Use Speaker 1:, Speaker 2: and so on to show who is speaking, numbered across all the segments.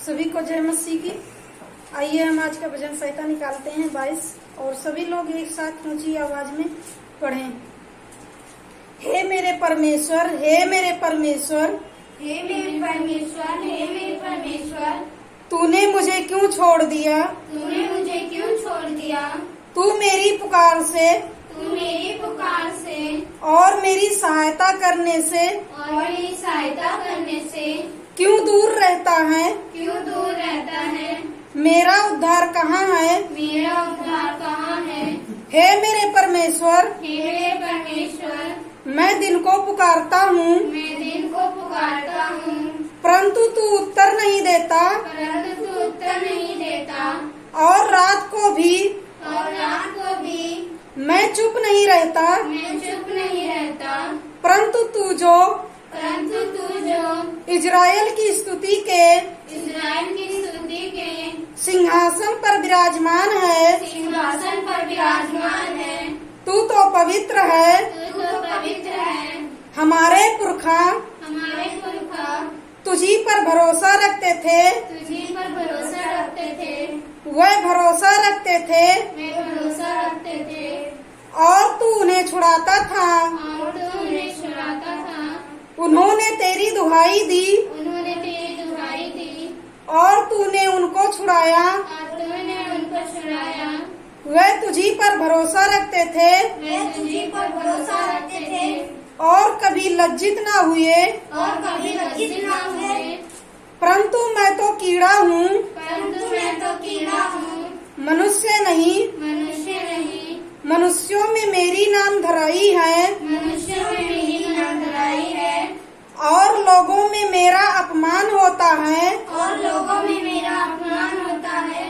Speaker 1: सभी को जय मसीह की। आइए हम आज का भजन संहिता निकालते हैं 22 और सभी लोग एक साथ ऊंची आवाज में पढ़ें। हे मेरे परमेश्वर, हे मेरे परमेश्वर,
Speaker 2: हे मेरे परमेश्वर, हे मेरे परमेश्वर,
Speaker 1: तूने मुझे क्यों छोड़ दिया?
Speaker 2: तूने मुझे क्यों छोड़ दिया?
Speaker 1: तू मेरी पुकार से
Speaker 2: तू मेरी पुकार से
Speaker 1: और मेरी सहायता करने से
Speaker 2: और मेरी सहायता करने से
Speaker 1: क्यों दूर रहता है?
Speaker 2: क्यों दूर रहता है?
Speaker 1: मेरा उद्धार कहाँ है?
Speaker 2: मेरा उद्धार कहाँ है?
Speaker 1: हे मेरे परमेश्वर,
Speaker 2: हे मेरे परमेश्वर,
Speaker 1: मैं दिन को पुकारता हूँ
Speaker 2: मैं दिन को पुकारता हूँ,
Speaker 1: परंतु तू उत्तर नहीं देता,
Speaker 2: परंतु तू उत्तर नहीं देता,
Speaker 1: और रात को भी
Speaker 2: और रात को भी
Speaker 1: मैं चुप नहीं रहता,
Speaker 2: मैं चुप नहीं रहता,
Speaker 1: परंतु तू जो इजराइल की स्तुति के
Speaker 2: इस्राएल की स्तुति के
Speaker 1: सिंहासन पर विराजमान है,
Speaker 2: सिंहासन पर विराजमान है,
Speaker 1: तू तो पवित्र है।
Speaker 2: तू तो पवित्र है।
Speaker 1: हमारे पुरखा
Speaker 2: हमारे पुरखा
Speaker 1: तुझी पर भरोसा रखते थे,
Speaker 2: तुझी पर भरोसा रखते थे,
Speaker 1: वह भरोसा रखते थे
Speaker 2: वे भरोसा रखते थे,
Speaker 1: और तू उन्हें छुड़ाता था।
Speaker 2: और तू उन्हें छुड़ाता था।
Speaker 1: उन्होंने तेरी दुहाई दी
Speaker 2: उन्होंने तेरी दुहाई दी
Speaker 1: और तूने उनको छुड़ाया।
Speaker 2: और तूने उनको छुड़ाया।
Speaker 1: वह तुझी पर भरोसा रखते थे
Speaker 2: वे तुझी पर भरोसा रखते थे
Speaker 1: और कभी लज्जित न हुए,
Speaker 2: और कभी लज्जित न हुए,
Speaker 1: परंतु मैं तो कीड़ा हूँ,
Speaker 2: परंतु मैं तो कीड़ा हूँ,
Speaker 1: मनुष्य नहीं।
Speaker 2: मनुष्य नहीं।
Speaker 1: मनुष्यों में मेरी नाम धराई है
Speaker 2: मनुष्यों में मेरी नाम धराई है
Speaker 1: और लोगों में मेरा अपमान होता है।
Speaker 2: और लोगों में मेरा अपमान होता है।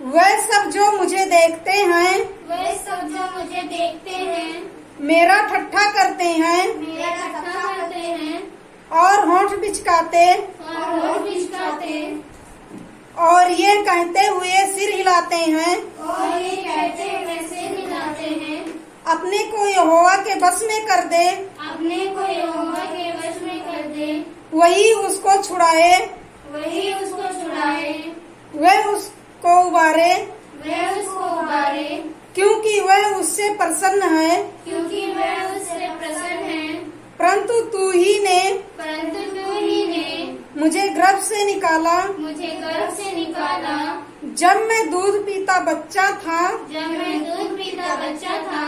Speaker 1: वह सब जो मुझे देखते हैं
Speaker 2: वे सब जो मुझे देखते हैं
Speaker 1: मेरा ठट्ठा करते हैं
Speaker 2: मेरा ठट्ठा करते हैं
Speaker 1: और होंठ बिचकाते
Speaker 2: और होठ बिचकाते
Speaker 1: और ये कहते हुए सिर हिलाते हैं,
Speaker 2: और ये कहते हुए सिर हिलाते हैं,
Speaker 1: अपने को यहोवा के बस में कर दे,
Speaker 2: अपने को यहोवा के वश में कर दे,
Speaker 1: वही उसको छुड़ाए,
Speaker 2: वही उसको छुड़ाए,
Speaker 1: वह उसको उबारे,
Speaker 2: वह उसको उबारे,
Speaker 1: क्योंकि वह उससे प्रसन्न है।
Speaker 2: क्योंकि वह उससे प्रसन्न है।
Speaker 1: परंतु तू ही ने
Speaker 2: परंतु तू ही ने
Speaker 1: मुझे गर्भ से निकाला,
Speaker 2: मुझे गर्भ से निकाला,
Speaker 1: जब मैं दूध पीता बच्चा था,
Speaker 2: जब मैं दूध पीता बच्चा था,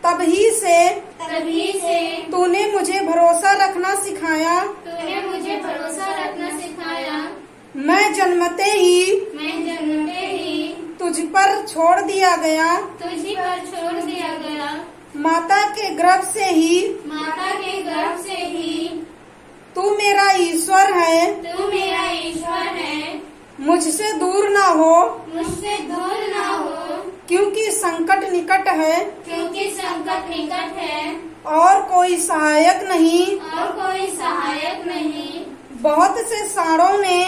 Speaker 1: तभी से तूने मुझे भरोसा रखना सिखाया।
Speaker 2: तूने मुझे भरोसा रखना सिखाया।
Speaker 1: मैं जन्मते ही तुझ पर छोड़ दिया गया,
Speaker 2: तुझी पर छोड़ दिया गया,
Speaker 1: माता के गर्भ से ही
Speaker 2: माता के गर्भ से ही
Speaker 1: तू मेरा ईश्वर है।
Speaker 2: तू मेरा ईश्वर है।
Speaker 1: मुझसे दूर ना हो,
Speaker 2: मुझसे दूर ना हो,
Speaker 1: क्योंकि संकट निकट है
Speaker 2: क्योंकि संकट निकट है
Speaker 1: और कोई सहायक नहीं।
Speaker 2: और कोई सहायक नहीं।
Speaker 1: बहुत से साड़ों ने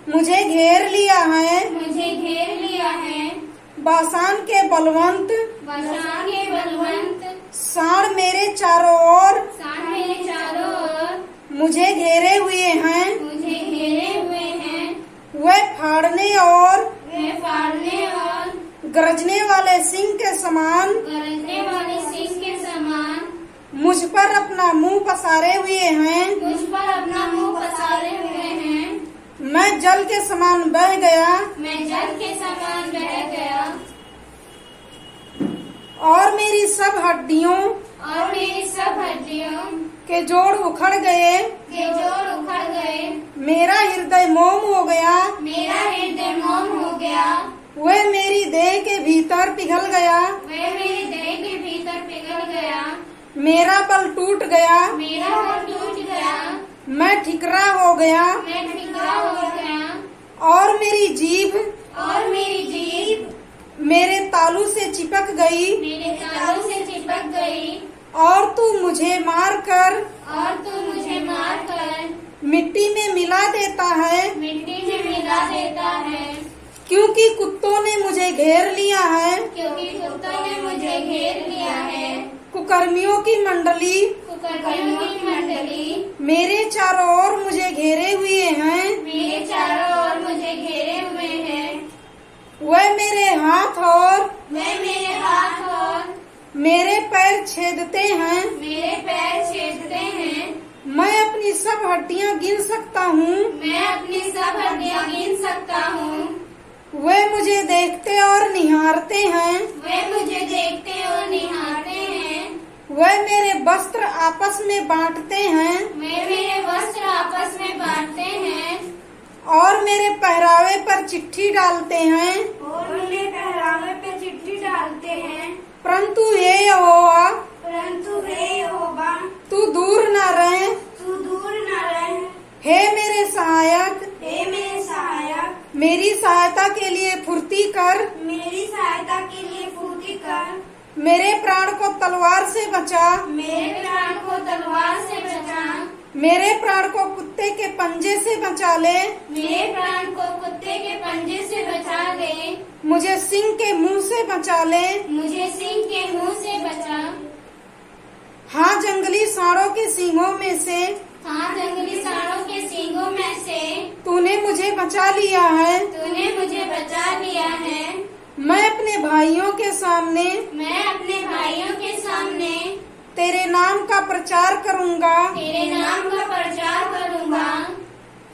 Speaker 1: मुझे घेर लिया है,
Speaker 2: मुझे घेर लिया है।
Speaker 1: बासान के बलवंत
Speaker 2: बाशान के बलवंत
Speaker 1: साड़ मेरे चारों ओर
Speaker 2: सांड मेरे चारों ओर
Speaker 1: मुझे घेरे हुए हैं।
Speaker 2: मुझे घेरे हुए हैं।
Speaker 1: वह फाड़ने और
Speaker 2: वे फाड़ने और
Speaker 1: गरजने वाले सिंह के समान
Speaker 2: गरजने वाले सिंह के समान
Speaker 1: मुझ पर अपना मुंह पसारे हुए हैं।
Speaker 2: मुझ पर अपना मुंह पसारे हुए हैं।
Speaker 1: मैं जल के समान बह गया
Speaker 2: मैं जल के समान बह गया
Speaker 1: और मेरी सब हड्डियों
Speaker 2: और मेरी सब हड्डियों
Speaker 1: के जोड़ उखड़ गए।
Speaker 2: के जोड़ उखड़ गए।
Speaker 1: मेरा हृदय मोम हो गया,
Speaker 2: मेरा हृदय मौन हो गया।
Speaker 1: वह मेरी देह के भीतर पिघल गया।
Speaker 2: वह मेरे देह के भीतर पिघल गया।
Speaker 1: मेरा बल टूट गया,
Speaker 2: मेरा बल टूट गया।
Speaker 1: मैं ठिकरा हो गया
Speaker 2: मैं ठिकरा हो गया
Speaker 1: और मेरी जीभ
Speaker 2: और मेरी जीभ
Speaker 1: मेरे तालू से चिपक गई।
Speaker 2: मेरे तालू से चिपक गई।
Speaker 1: और तू मुझे मारकर
Speaker 2: और तू मुझे मारकर
Speaker 1: मिट्टी में मिला देता है,
Speaker 2: मिट्टी में मिला देता है,
Speaker 1: क्योंकि कुत्तों ने मुझे घेर लिया है।
Speaker 2: क्योंकि कुत्तों ने मुझे घेर लिया है।
Speaker 1: कुकर्मियों की मंडली
Speaker 2: कर्मियों की मंडली
Speaker 1: मेरे चारों ओर मुझे घेरे हुए हैं।
Speaker 2: मेरे चारों ओर मुझे घेरे हुए हैं।
Speaker 1: वह मेरे हाथ और
Speaker 2: वे मेरे हाथ और
Speaker 1: मेरे पैर छेदते हैं।
Speaker 2: मेरे पैर छेदते हैं।
Speaker 1: मैं अपनी सब हड्डियां गिन सकता हूँ।
Speaker 2: मैं अपनी सब हड्डियां गिन सकता हूँ।
Speaker 1: वे मुझे देखते और निहारते हैं।
Speaker 2: वे मुझे देखते और निहारते हैं।
Speaker 1: वे मेरे वस्त्र आपस में बांटते हैं
Speaker 2: वे मेरे वस्त्र आपस में बांटते हैं
Speaker 1: और मेरे पहरावे पर चिट्ठी डालते हैं।
Speaker 2: और मेरे पहरावे पे चिट्ठी डालते हैं।
Speaker 1: परंतु हे यहोवा,
Speaker 2: परंतु हे यहोवा,
Speaker 1: तू दूर न रहे।
Speaker 2: तू दूर न रहे।
Speaker 1: हे मेरे सहायक,
Speaker 2: हे मेरे सहायक,
Speaker 1: मेरी सहायता के लिए फुर्ती कर।
Speaker 2: मेरी सहायता के लिए फुर्ती कर।
Speaker 1: मेरे प्राण को तलवार से बचा।
Speaker 2: मेरे प्राण को तलवार से बचा।
Speaker 1: मेरे प्राण को कुत्ते के पंजे से बचा ले।
Speaker 2: मेरे प्राण को कुत्ते के पंजे से बचा ले।
Speaker 1: मुझे सिंह के मुंह से बचा ले।
Speaker 2: मुझे सिंह के मुंह से बचा।
Speaker 1: हाँ, जंगली सांडों के सींगों में से
Speaker 2: हाँ, जंगली सांडों के सींगों में से
Speaker 1: तूने मुझे बचा लिया है।
Speaker 2: तूने मुझे बचा लिया है।
Speaker 1: मैं अपने भाइयों के सामने
Speaker 2: मैं अपने भाइयों के सामने
Speaker 1: तेरे नाम का प्रचार करूंगा।
Speaker 2: तेरे नाम का प्रचार करूंगा।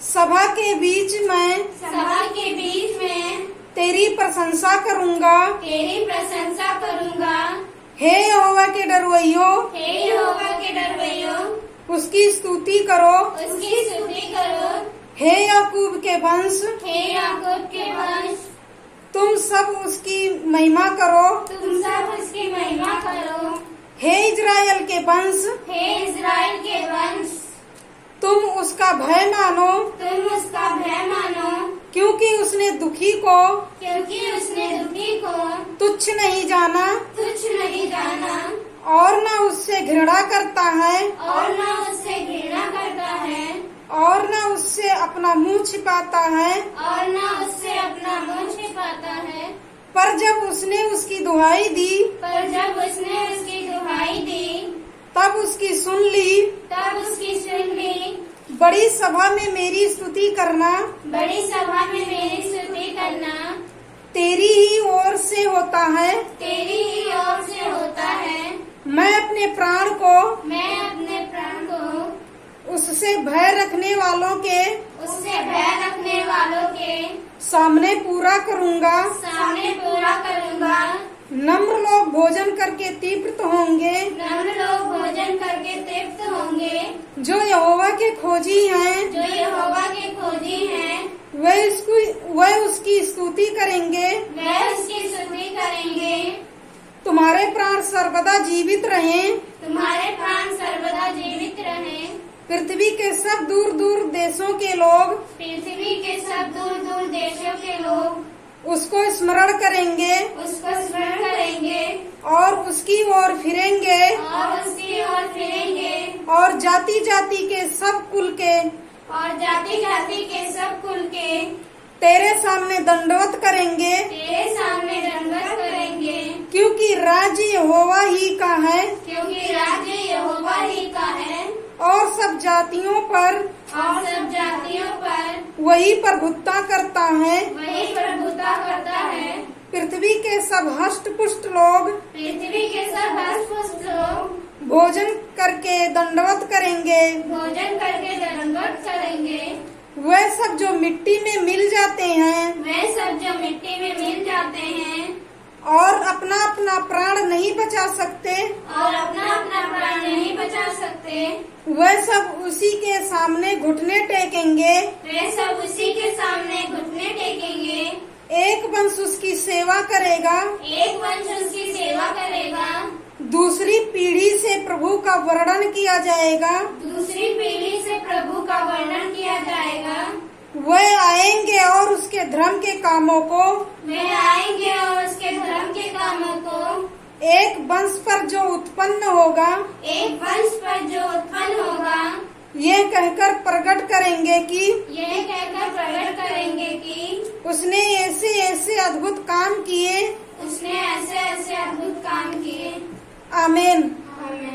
Speaker 1: सभा के बीच मैं
Speaker 2: सभा के बीच में
Speaker 1: तेरी प्रशंसा करूंगा।
Speaker 2: तेरी प्रशंसा करूंगा।
Speaker 1: हे यहोवा के डरवैयो,
Speaker 2: हे यहोवा के डरवैयो,
Speaker 1: उसकी स्तुति करो।
Speaker 2: उसकी स्तुति करो।
Speaker 1: हे याकूब के वंश,
Speaker 2: हे याकूब के वंश,
Speaker 1: तुम सब उसकी महिमा करो।
Speaker 2: तुम सब उसकी महिमा करो।
Speaker 1: हे इज़राइल के वंश,
Speaker 2: हे इज़राइल के वंश,
Speaker 1: तुम उसका भय मानो।
Speaker 2: तुम उसका भय मानो।
Speaker 1: क्योंकि उसने दुखी को
Speaker 2: क्योंकि उसने दुखी को
Speaker 1: तुच्छ नहीं जाना
Speaker 2: तुच्छ नहीं जाना
Speaker 1: और न उससे घृणा करता है
Speaker 2: और न उससे घृणा करता है
Speaker 1: और न उससे अपना मुंह छिपाता है।
Speaker 2: और न उससे अपना मुंह छिपाता है।
Speaker 1: पर जब उसने उसकी दुहाई दी,
Speaker 2: पर जब उसने उसकी दुहाई दी,
Speaker 1: तब उसकी सुन ली।
Speaker 2: तब उसकी सुन ली।
Speaker 1: बड़ी सभा में मेरी स्तुति करना
Speaker 2: बड़ी सभा में मेरी स्तुति करना
Speaker 1: तेरी ही ओर से होता है।
Speaker 2: तेरी ही ओर से होता है।
Speaker 1: मैं अपने प्राण को
Speaker 2: मैं अपने प्राण को
Speaker 1: उससे भय रखने वालों के
Speaker 2: उससे भय रखने वालों के
Speaker 1: सामने पूरा करूंगा।
Speaker 2: सामने पूरा करूंगा।
Speaker 1: नम्र लोग भोजन करके तृप्त होंगे।
Speaker 2: नम्र लोग भोजन करके तृप्त होंगे।
Speaker 1: जो यहोवा के खोजी हैं,
Speaker 2: जो यहोवा के खोजी हैं,
Speaker 1: वह उसकी स्तुति करेंगे।
Speaker 2: वह उसकी स्तुति करेंगे।
Speaker 1: तुम्हारे प्राण सर्वदा जीवित रहें।
Speaker 2: तुम्हारे प्राण सर्वदा जीवित रहें।
Speaker 1: पृथ्वी के सब दूर दूर देशों के लोग
Speaker 2: पृथ्वी के सब दूर दूर देशों के लोग
Speaker 1: उसको स्मरण करेंगे
Speaker 2: उसको स्मरण करेंगे
Speaker 1: और उसकी ओर फिरेंगे
Speaker 2: और उसकी ओर फिरेंगे
Speaker 1: और जाति जाति के सब कुल के
Speaker 2: और जाति जाति के सब कुल के
Speaker 1: तेरे सामने दंडवत करेंगे।
Speaker 2: तेरे सामने दंडवत करेंगे।
Speaker 1: क्योंकि राज्य यहोवा ही का है
Speaker 2: क्योंकि राज्य यहोवा ही का है
Speaker 1: और सब जातियों पर
Speaker 2: और सब जातियों पर
Speaker 1: वही प्रभुता करता है।
Speaker 2: वही प्रभुता करता है।
Speaker 1: पृथ्वी के सब हष्ट पुष्ट लोग
Speaker 2: पृथ्वी के सब हष्ट-पुष्ट लोग
Speaker 1: भोजन करके दंडवत करेंगे।
Speaker 2: भोजन करके दंडवत करेंगे।
Speaker 1: वे सब जो मिट्टी में मिल जाते हैं
Speaker 2: वे सब जो मिट्टी में मिल जाते हैं
Speaker 1: और अपना अपना प्राण नहीं बचा सकते,
Speaker 2: और अपना अपना प्राण नहीं बचा सकते,
Speaker 1: वे सब उसी के सामने घुटने टेकेंगे।
Speaker 2: वे सब उसी के सामने घुटने टेकेंगे।
Speaker 1: एक वंश उसकी सेवा करेगा,
Speaker 2: एक वंश उसकी सेवा करेगा।
Speaker 1: दूसरी पीढ़ी से प्रभु का वर्णन किया जाएगा।
Speaker 2: दूसरी पीढ़ी से प्रभु का वर्णन किया जाएगा।
Speaker 1: वे आएंगे और उसके धर्म के कामों को,
Speaker 2: वे आएंगे और उसके धर्म के कामों को
Speaker 1: एक वंश पर जो उत्पन्न होगा,
Speaker 2: एक वंश पर जो उत्पन्न होगा,
Speaker 1: ये कहकर प्रकट करेंगे कि
Speaker 2: यह कहकर प्रकट करेंगे कि
Speaker 1: उसने ऐसे ऐसे अद्भुत काम किए।
Speaker 2: उसने ऐसे ऐसे अद्भुत काम किए।
Speaker 1: आमीन।
Speaker 2: आमीन।